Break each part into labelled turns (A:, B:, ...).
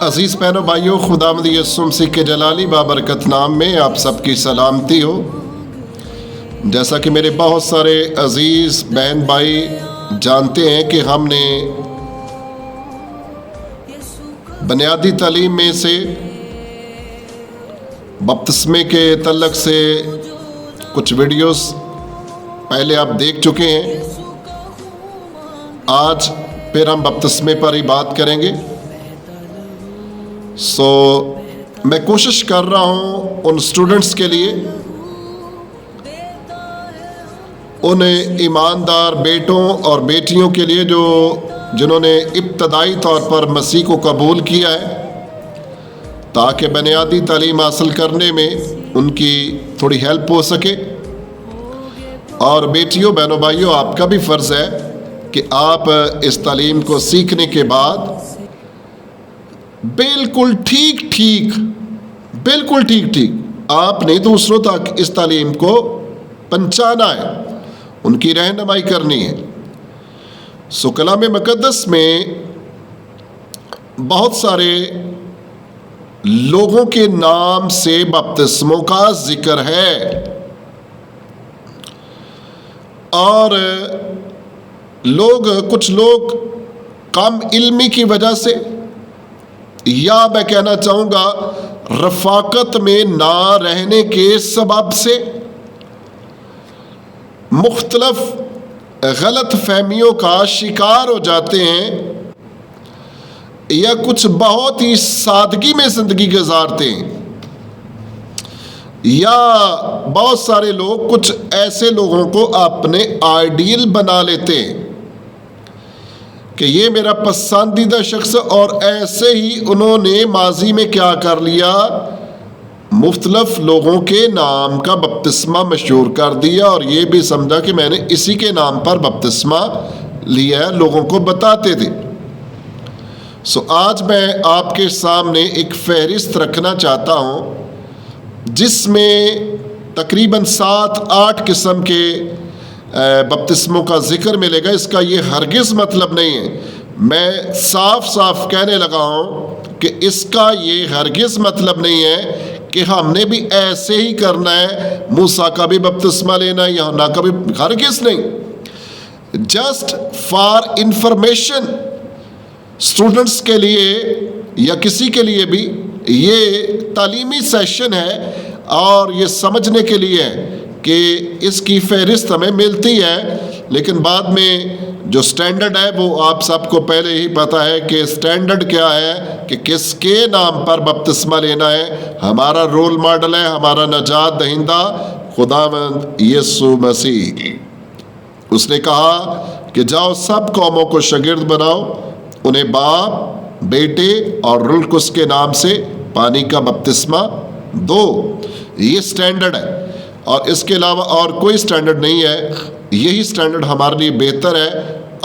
A: عزیز بہنوں بھائیوں، خداوند یسوع مسیح کے جلالی بابرکت نام میں آپ سب کی سلامتی ہو۔ جیسا کہ میرے بہت سارے عزیز بہن بھائی جانتے ہیں کہ ہم نے بنیادی تعلیم میں سے بپتسمے کے تعلق سے کچھ ویڈیوز پہلے آپ دیکھ چکے ہیں۔ آج پھر ہم بپتسمے پر ہی بات کریں گے۔ میں کوشش کر رہا ہوں ان اسٹوڈنٹس کے لیے، ان ایماندار بیٹوں اور بیٹیوں کے لیے جنہوں نے ابتدائی طور پر مسیح کو قبول کیا ہے، تاکہ بنیادی تعلیم حاصل کرنے میں ان کی تھوڑی ہیلپ ہو سکے۔ اور بیٹیوں، بہنوں بھائیوں، آپ کا بھی فرض ہے کہ آپ اس تعلیم کو سیکھنے کے بعد بالکل ٹھیک آپ نے دوسروں تک اس تعلیم کو پہنچانا ہے، ان کی رہنمائی کرنی ہے۔ کلام مقدس میں بہت سارے لوگوں کے نام سے بپتسموں کا ذکر ہے، اور کچھ لوگ کم علمی کی وجہ سے، یا میں کہنا چاہوں گا رفاقت میں نہ رہنے کے سبب سے، مختلف غلط فہمیوں کا شکار ہو جاتے ہیں، یا کچھ بہت ہی سادگی میں زندگی گزارتے ہیں، یا بہت سارے لوگ کچھ ایسے لوگوں کو اپنے آئیڈیل بنا لیتے ہیں کہ یہ میرا پسندیدہ شخص، اور ایسے ہی انہوں نے ماضی میں کیا کر لیا، مختلف لوگوں کے نام کا بپتسمہ مشہور کر دیا، اور یہ بھی سمجھا کہ میں نے اسی کے نام پر بپتسمہ لیا ہے، لوگوں کو بتاتے تھے۔ آج میں آپ کے سامنے ایک فہرست رکھنا چاہتا ہوں، جس میں تقریباً 7-8 قسم کے بپتسموں کا ذکر ملے گا۔ اس کا یہ ہرگز مطلب نہیں ہے، میں صاف کہنے لگا ہوں کہ اس کا یہ ہرگز مطلب نہیں ہے کہ ہم نے بھی ایسے ہی کرنا ہے، موسیٰ کا بھی بپتسمہ لینا ہے، یوحنا کا بھی، ہرگز نہیں۔ جسٹ فار انفارمیشن، اسٹوڈنٹس کے لیے یا کسی کے لیے بھی یہ تعلیمی سیشن ہے، اور یہ سمجھنے کے لیے ہے کہ اس کی فہرست ہمیں ملتی ہے، لیکن بعد میں جو سٹینڈرڈ ہے وہ آپ سب کو پہلے ہی پتہ ہے کہ سٹینڈرڈ کیا ہے، کہ کس کے نام پر بپتسمہ لینا ہے۔ ہمارا رول ماڈل ہے، ہمارا نجات دہندہ خداوند یسوع مسیح۔ اس نے کہا کہ جاؤ سب قوموں کو شاگرد بناؤ، انہیں باپ، بیٹے اور روح القدس کے نام سے پانی کا بپتسمہ دو۔ یہ سٹینڈرڈ ہے، اور اس کے علاوہ اور کوئی سٹینڈرڈ نہیں ہے۔ یہی سٹینڈرڈ ہمارے لیے بہتر ہے،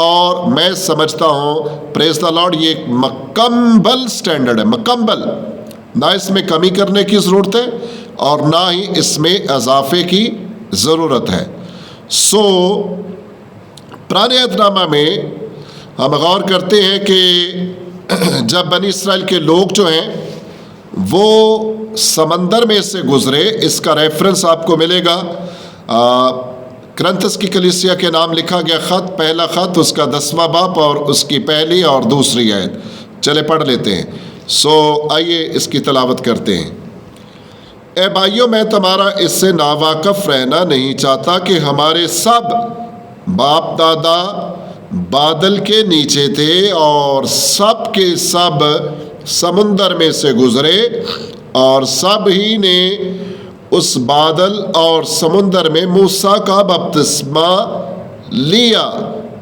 A: اور میں سمجھتا ہوں پریز دی لارڈ یہ ایک مکمل سٹینڈرڈ ہے، مکمل، نہ اس میں کمی کرنے کی ضرورت ہے اور نہ ہی اس میں اضافے کی ضرورت ہے۔ پرانے عہد نامہ میں ہم غور کرتے ہیں کہ جب بنی اسرائیل کے لوگ جو ہیں وہ سمندر میں سے گزرے، اس کا ریفرنس آپ کو ملے گا، کرنتھس کی کلیسیا کے نام لکھا گیا خط، پہلا خط، اس کا 10واں باب اور اس کی پہلی اور دوسری آیت۔ چلے پڑھ لیتے ہیں۔ آئیے اس کی تلاوت کرتے ہیں۔ اے بھائیوں، میں تمہارا اس سے ناواقف رہنا نہیں چاہتا کہ ہمارے سب باپ دادا بادل کے نیچے تھے، اور سب کے سب سمندر میں سے گزرے، اور سب ہی نے اس بادل اور سمندر میں موسیٰ کا بپتسمہ لیا۔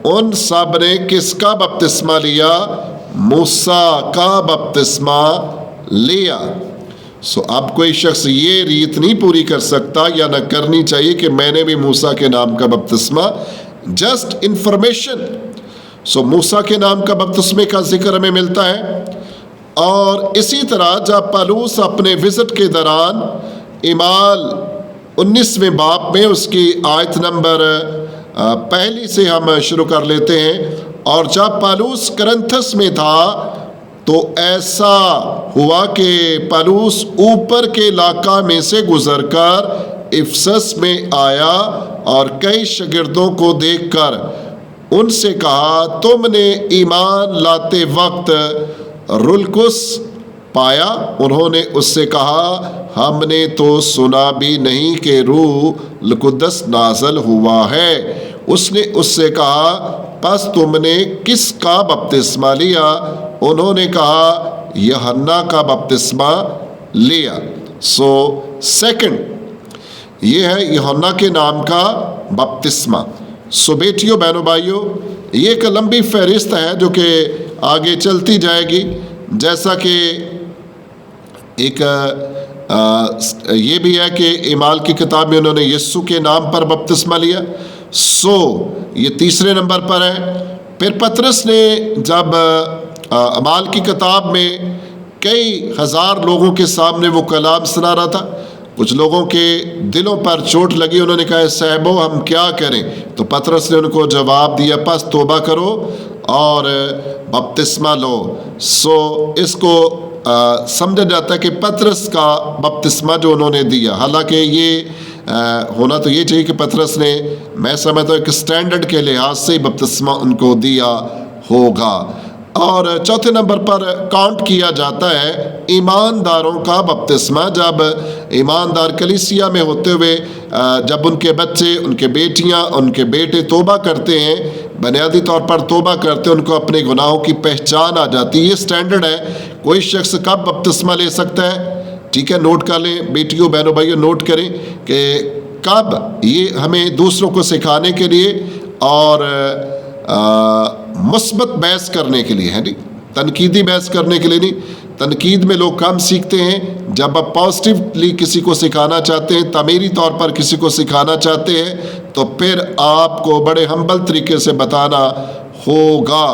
A: ان سب نے کس کا بپتسمہ لیا؟ موسیٰ کا بپتسمہ لیا۔ اب کوئی شخص یہ ریت نہیں پوری کر سکتا یا نہ کرنی چاہیے کہ میں نے بھی موسیٰ کے نام کا بپتسمہ، جسٹ انفارمیشن۔ موسیٰ کے نام کا بپتسمے کا ذکر ہمیں ملتا ہے، اور اسی طرح جب پالوس اپنے وزٹ کے دوران اعمال 19ویں باب میں اس کی آیت نمبر پہلی سے ہم شروع کر لیتے ہیں، اور جب پالوس کرنتھس میں تھا تو ایسا ہوا کہ پالوس اوپر کے علاقہ میں سے گزر کر افسس میں آیا اور کئی شاگردوں کو دیکھ کر ان سے کہا تم نے ایمان لاتے وقت رلقس پایا؟ انہوں نے اس سے کہا ہم نے تو سنا بھی نہیں کہ روح القدس نازل ہوا ہے۔ اس نے اس سے کہا پس تم نے کس کا بپتسمہ لیا؟ انہوں نے کہا یوحنا کا بپتسمہ لیا۔ سیکنڈ یہ ہے یوحنا کے نام کا بپتسمہ۔ بیٹیوں بہنوں بھائیوں، یہ ایک لمبی فہرست ہے جو کہ آگے چلتی جائے گی، جیسا کہ ایک یہ بھی ہے کہ اعمال کی کتاب میں انہوں نے یسوع کے نام پر بپتسمہ لیا، یہ تیسرے نمبر پر ہے۔ پھر پطرس نے جب اعمال کی کتاب میں کئی ہزار لوگوں کے سامنے وہ کلام سنا رہا تھا، کچھ لوگوں کے دلوں پر چوٹ لگی، انہوں نے کہا صاحبو ہم کیا کریں؟ تو پطرس نے ان کو جواب دیا پس توبہ کرو اور بپتسمہ لو۔ اس کو سمجھا جاتا ہے کہ پطرس کا بپتسمہ جو انہوں نے دیا، حالانکہ یہ ہونا تو یہ چاہیے کہ پطرس نے، میں سمجھتا ہوں ایک اسٹینڈرڈ کے لحاظ سے بپتسمہ ان کو دیا ہوگا۔ اور چوتھے نمبر پر کاؤنٹ کیا جاتا ہے ایمانداروں کا بپتسمہ۔ جب ایماندار کلیسیا میں ہوتے ہوئے جب ان کے بچے، ان کے بیٹیاں، ان کے بیٹے توبہ کرتے ہیں، بنیادی طور پر توبہ کرتے ہیں، ان کو اپنے گناہوں کی پہچان آ جاتی ہے۔ یہ سٹینڈرڈ ہے، کوئی شخص کب بپتسمہ لے سکتا ہے، ٹھیک ہے، نوٹ کر لیں بیٹیوں بہنوں بھائیوں، نوٹ کریں کہ کب، یہ ہمیں دوسروں کو سکھانے کے لیے اور مثبت بحث کرنے کے لیے ہے، نہیں تنقیدی بحث کرنے کے لیے نہیں۔ تنقید میں لوگ کم سیکھتے ہیں، جب آپ پازیٹیولی کسی کو سکھانا چاہتے ہیں، تعمیری طور پر کسی کو سکھانا چاہتے ہیں، تو پھر آپ کو بڑے ہمبل طریقے سے بتانا ہوگا۔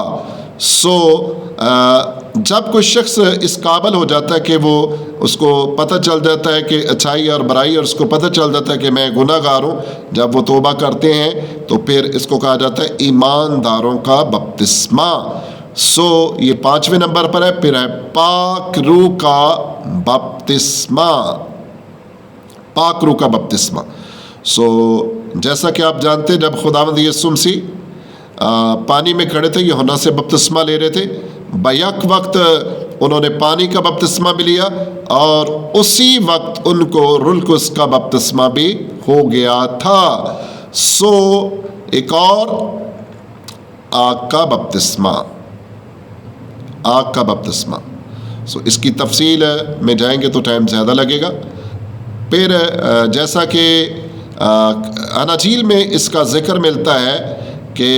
A: جب کوئی شخص اس قابل ہو جاتا ہے کہ وہ، اس کو پتہ چل جاتا ہے کہ اچھائی اور برائی، اور اس کو پتہ چل جاتا ہے کہ میں گناہ گار ہوں، جب وہ توبہ کرتے ہیں تو پھر اس کو کہا جاتا ہے ایمانداروں کا بپتسمہ۔ یہ 5ویں نمبر پر ہے۔ پھر ہے پاک روح کا بپتسمہ، پاک روح کا بپتسمہ۔ جیسا کہ آپ جانتے ہیں، جب خداوند یسوع مسیح پانی میں کھڑے تھے، یوحنا سے بپتسمہ لے رہے تھے، بیک وقت انہوں نے پانی کا بپتسمہ بھی لیا، اور اسی وقت ان کو روح القدس کا بپتسمہ بھی ہو گیا تھا۔ ایک اور آگ کا بپتسمہ، آگ کا بپتسمہ۔ اس کی تفصیل میں جائیں گے تو ٹائم زیادہ لگے گا۔ پھر جیسا کہ اناجیل میں اس کا ذکر ملتا ہے کہ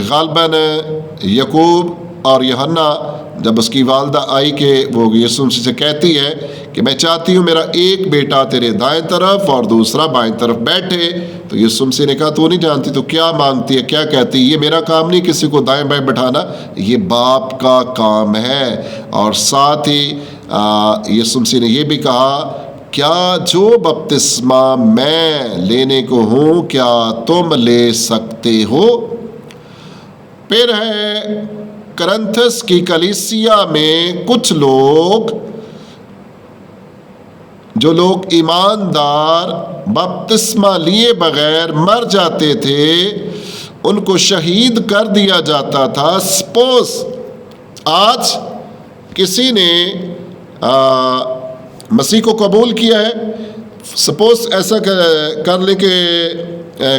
A: غالباً یعقوب اور یوحنا، جب اس کی والدہ آئی کہ وہ یسوع سے کہتی ہے کہ میں چاہتی ہوں میرا ایک بیٹا تیرے دائیں طرف اور دوسرا بائیں طرف بیٹھے، تو یسوع نے کہا تو نہیں جانتی تو کیا مانگتی ہے، کیا کہتی ہے؟ یہ میرا کام نہیں کسی کو دائیں بائیں بٹھانا، یہ باپ کا کام ہے۔ اور ساتھ ہی یسوع نے یہ بھی کہا کیا جو بپتسمہ میں لینے کو ہوں کیا تم لے سکتے ہو؟ پھر ہے کرنتھس کی کلیسیا میں کچھ لوگ، جو لوگ ایماندار بپتسمہ لیے بغیر مر جاتے تھے، ان کو شہید کر دیا جاتا تھا۔ سپوز آج کسی نے مسیح کو قبول کیا ہے، سپوز ایسا کر لیں کہ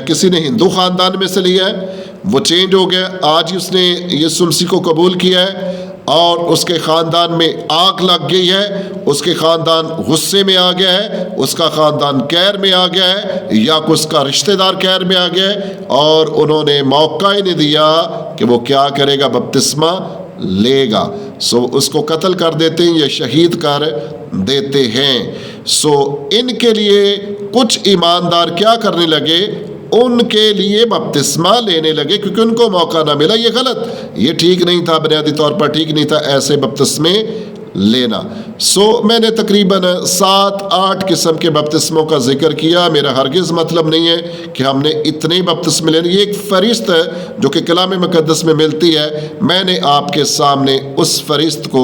A: کسی نے ہندو خاندان میں سے لیا ہے، وہ چینج ہو گیا، آج اس نے یسوع مسیح کو قبول کیا ہے اور اس کے خاندان میں آگ لگ گئی ہے، اس کے خاندان غصے میں آ گیا ہے، اس کا خاندان قہر میں آ گیا ہے، یا اس کا رشتہ دار قہر میں آ گیا ہے، اور انہوں نے موقع ہی نہیں دیا کہ وہ کیا کرے گا، بپتسمہ لے گا۔ اس کو قتل کر دیتے ہیں یا شہید کر دیتے ہیں۔ ان کے لیے کچھ ایماندار کیا کرنے لگے، ان کے لیے بپتسمہ لینے لگے کیونکہ ان کو موقع نہ ملا۔ یہ غلط، یہ ٹھیک نہیں تھا، بنیادی طور پر ٹھیک نہیں تھا ایسے بپتسمے لینا۔ میں نے تقریباً 7-8 قسم کے بپتسموں کا ذکر کیا۔ میرا ہرگز مطلب نہیں ہے کہ ہم نے اتنے بپتسمے لینے، یہ ایک فہرست ہے جو کہ کلام مقدس میں ملتی ہے۔ میں نے آپ کے سامنے اس فہرست کو